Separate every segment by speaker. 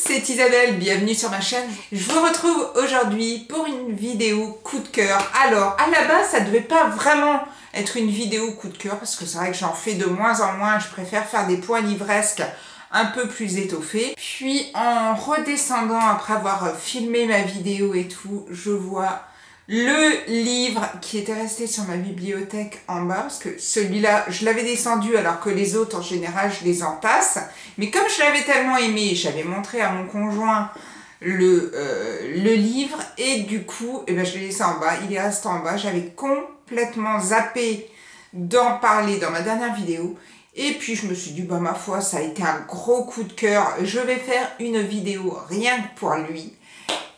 Speaker 1: c'est Isabelle, bienvenue sur ma chaîne. Je vous retrouve aujourd'hui pour une vidéo coup de cœur. Alors, à la base, ça devait pas vraiment être une vidéo coup de cœur parce que c'est vrai que j'en fais de moins en moins. Je préfère faire des points livresques un peu plus étoffés. Puis, en redescendant après avoir filmé ma vidéo et tout, je vois le livre qui était resté sur ma bibliothèque en bas, parce que celui-là, je l'avais descendu alors que les autres, en général, je les entasse. Mais comme je l'avais tellement aimé, j'avais montré à mon conjoint le livre, et du coup, je l'ai laissé en bas, il est resté en bas. J'avais complètement zappé d'en parler dans ma dernière vidéo. Et puis je me suis dit, bah ma foi, ça a été un gros coup de cœur. Je vais faire une vidéo rien que pour lui.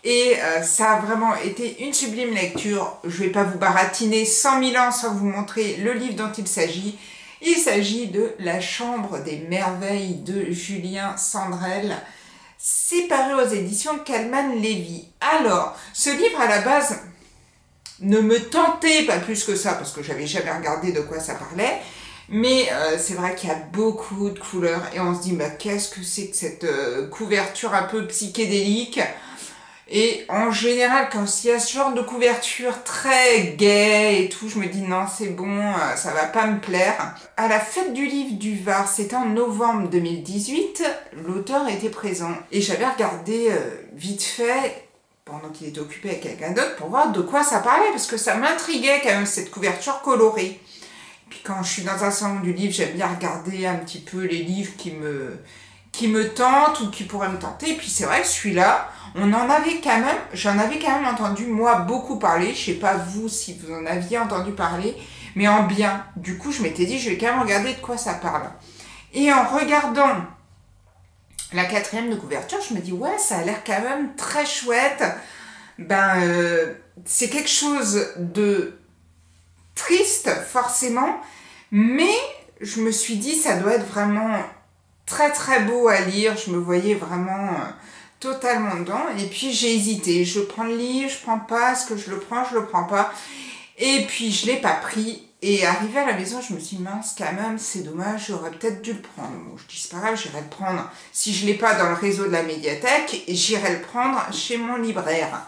Speaker 1: Et ça a vraiment été une sublime lecture. Je ne vais pas vous baratiner 100 000 ans sans vous montrer le livre dont il s'agit. Il s'agit de La Chambre des Merveilles de Julien Sandrel. C'est paru aux éditions Calman Lévy. Alors, ce livre à la base ne me tentait pas plus que ça parce que j'avais jamais regardé de quoi ça parlait. Mais c'est vrai qu'il y a beaucoup de couleurs et on se dit, bah, qu'est-ce que c'est que cette couverture un peu psychédélique ? Et en général, quand il y a ce genre de couverture très gaie et tout, je me dis non, c'est bon, ça va pas me plaire. À la fête du livre du Var, c'était en novembre 2018, l'auteur était présent. Et j'avais regardé vite fait, pendant qu'il était occupé avec quelqu'un d'autre, pour voir de quoi ça parlait, parce que ça m'intriguait quand même, cette couverture colorée. Puis quand je suis dans un salon du livre, j'aime bien regarder un petit peu les livres qui me tentent ou qui pourraient me tenter. Et puis c'est vrai que celui-là, j'en avais quand même entendu moi beaucoup parler. Je sais pas vous si vous en aviez entendu parler, mais en bien. Du coup, je m'étais dit, je vais quand même regarder de quoi ça parle. Et en regardant la quatrième de couverture, je me dis, ouais, ça a l'air quand même très chouette. C'est quelque chose de triste, forcément, mais je me suis dit, ça doit être vraiment très très beau à lire. Je me voyais vraiment totalement dedans. Et puis j'ai hésité. Je prends le livre, je prends pas. Est-ce que je le prends pas. Et puis je l'ai pas pris. Et arrivé à la maison, je me suis dit, mince, quand même, c'est dommage, j'aurais peut-être dû le prendre. Bon, je dis, c'est pas grave, j'irai le prendre. Si je l'ai pas dans le réseau de la médiathèque, j'irai le prendre chez mon libraire.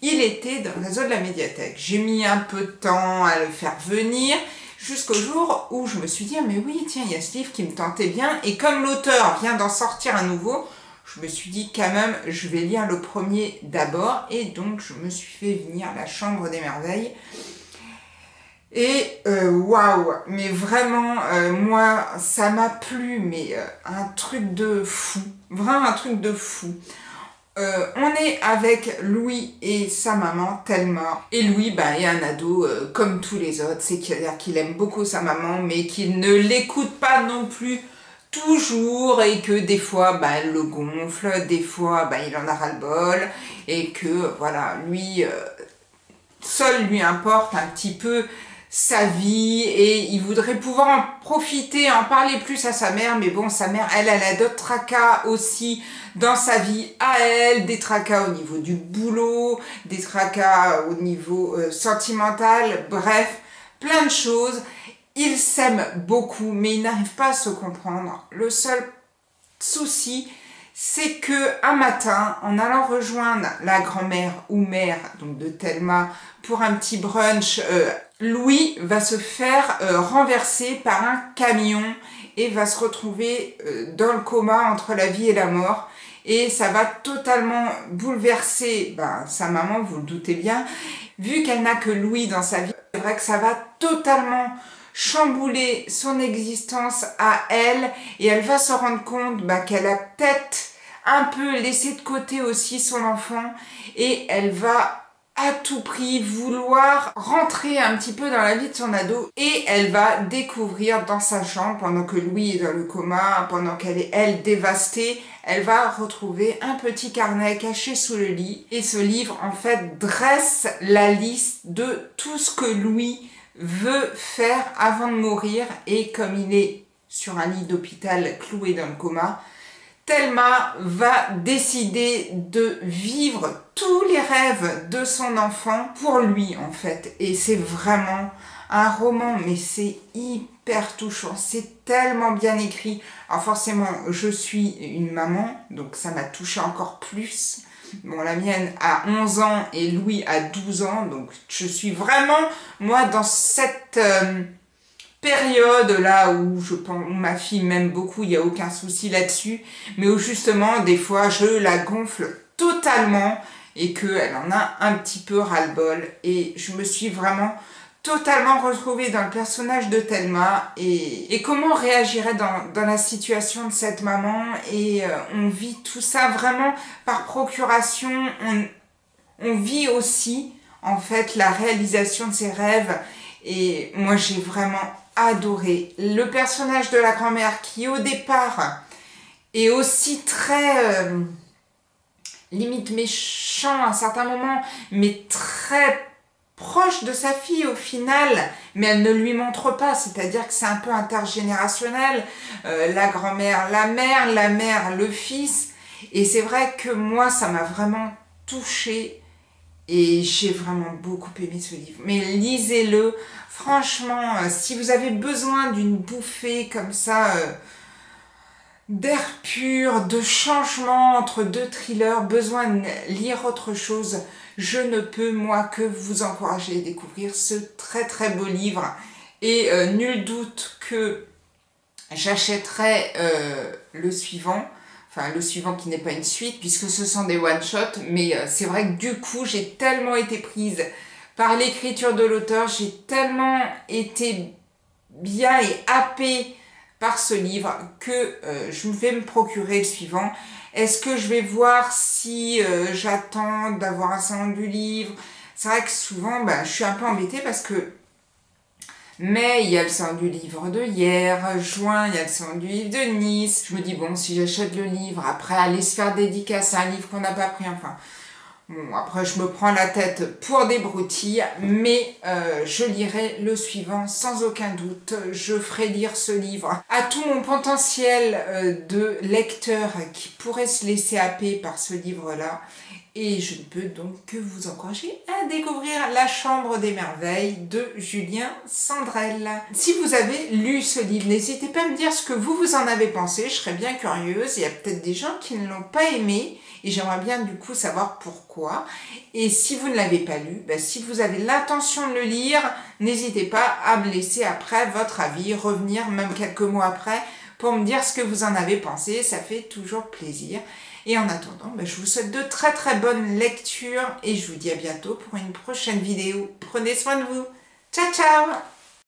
Speaker 1: Il était dans le réseau de la médiathèque. J'ai mis un peu de temps à le faire venir, jusqu'au jour où je me suis dit, ah, mais oui, tiens, il y a ce livre qui me tentait bien. Et comme l'auteur vient d'en sortir un nouveau, je me suis dit, quand même, je vais lire le premier d'abord. Et donc, je me suis fait venir La Chambre des Merveilles. Et waouh, mais vraiment, moi, ça m'a plu, mais un truc de fou. Vraiment un truc de fou. On est avec Louis et sa maman Thelma. Et Louis est un ado comme tous les autres, c'est-à-dire qu'il aime beaucoup sa maman mais qu'il ne l'écoute pas non plus toujours et que des fois elle le gonfle, des fois il en a ras-le-bol et que voilà, lui, seul lui importe un petit peu sa vie et il voudrait pouvoir en profiter, en parler plus à sa mère, mais bon, sa mère, elle a d'autres tracas aussi dans sa vie à elle, des tracas au niveau du boulot, des tracas au niveau sentimental, bref, plein de choses. Ils s'aiment beaucoup, mais ils n'arrivent pas à se comprendre. Le seul souci, c'est que un matin, en allant rejoindre la grand-mère ou mère donc de Thelma pour un petit brunch, Louis va se faire renverser par un camion et va se retrouver dans le coma entre la vie et la mort. Et ça va totalement bouleverser sa maman, vous le doutez bien. Vu qu'elle n'a que Louis dans sa vie, c'est vrai que ça va totalement chambouler son existence à elle. Et elle va se rendre compte qu'elle a peut-être un peu laissé de côté aussi son enfant. Et elle va à tout prix vouloir rentrer un petit peu dans la vie de son ado et elle va découvrir dans sa chambre, pendant que Louis est dans le coma, pendant qu'elle est elle dévastée, elle va retrouver un petit carnet caché sous le lit et ce livre en fait dresse la liste de tout ce que Louis veut faire avant de mourir et comme il est sur un lit d'hôpital cloué dans le coma, Thelma va décider de vivre tous les rêves de son enfant pour lui en fait. Et c'est vraiment un roman, mais c'est hyper touchant, c'est tellement bien écrit. Alors forcément, je suis une maman, donc ça m'a touché encore plus. Bon, la mienne a 11 ans et Louis a 12 ans, donc je suis vraiment, moi, dans cette période là où je pense, où ma fille m'aime beaucoup, il n'y a aucun souci là-dessus, mais où justement, des fois, je la gonfle totalement et qu'elle en a un petit peu ras-le-bol. Et je me suis vraiment totalement retrouvée dans le personnage de Thelma et comment on réagirait dans la situation de cette maman. Et on vit tout ça vraiment par procuration. On vit aussi en fait la réalisation de ses rêves. Et moi j'ai vraiment adoré le personnage de la grand-mère qui au départ est aussi très limite méchant à un certain moment, mais très proche de sa fille au final, mais elle ne lui montre pas, c'est-à-dire que c'est un peu intergénérationnel, la grand-mère, la mère, le fils, et c'est vrai que moi ça m'a vraiment touchée et j'ai vraiment beaucoup aimé ce livre. Mais lisez-le, franchement, si vous avez besoin d'une bouffée comme ça, d'air pur, de changement entre deux thrillers, besoin de lire autre chose, je ne peux moi que vous encourager à découvrir ce très très beau livre. Et nul doute que j'achèterai le suivant, enfin le suivant qui n'est pas une suite puisque ce sont des one-shots, mais c'est vrai que du coup j'ai tellement été prise par l'écriture de l'auteur, j'ai tellement été bien et happée par ce livre que je vais me procurer le suivant. Est-ce que je vais voir si j'attends d'avoir un salon du livre? C'est vrai que souvent je suis un peu embêtée parce que mai il y a le salon du livre de hier, juin il y a le salon du livre de Nice. Je me dis bon, si j'achète le livre, après aller se faire dédicacer un livre qu'on n'a pas pris, enfin bon, après je me prends la tête pour des broutilles, mais je lirai le suivant sans aucun doute. Je ferai lire ce livre à tout mon potentiel de lecteur qui pourrait se laisser happer par ce livre-là. Et je ne peux donc que vous encourager à découvrir La Chambre des Merveilles de Julien Sandrel. Si vous avez lu ce livre, n'hésitez pas à me dire ce que vous en avez pensé, je serais bien curieuse. Il y a peut-être des gens qui ne l'ont pas aimé et j'aimerais bien du coup savoir pourquoi. Et si vous ne l'avez pas lu, si vous avez l'intention de le lire, n'hésitez pas à me laisser après votre avis, revenir même quelques mois après pour me dire ce que vous en avez pensé, ça fait toujours plaisir. Et en attendant, je vous souhaite de très très bonnes lectures et je vous dis à bientôt pour une prochaine vidéo. Prenez soin de vous. Ciao ciao!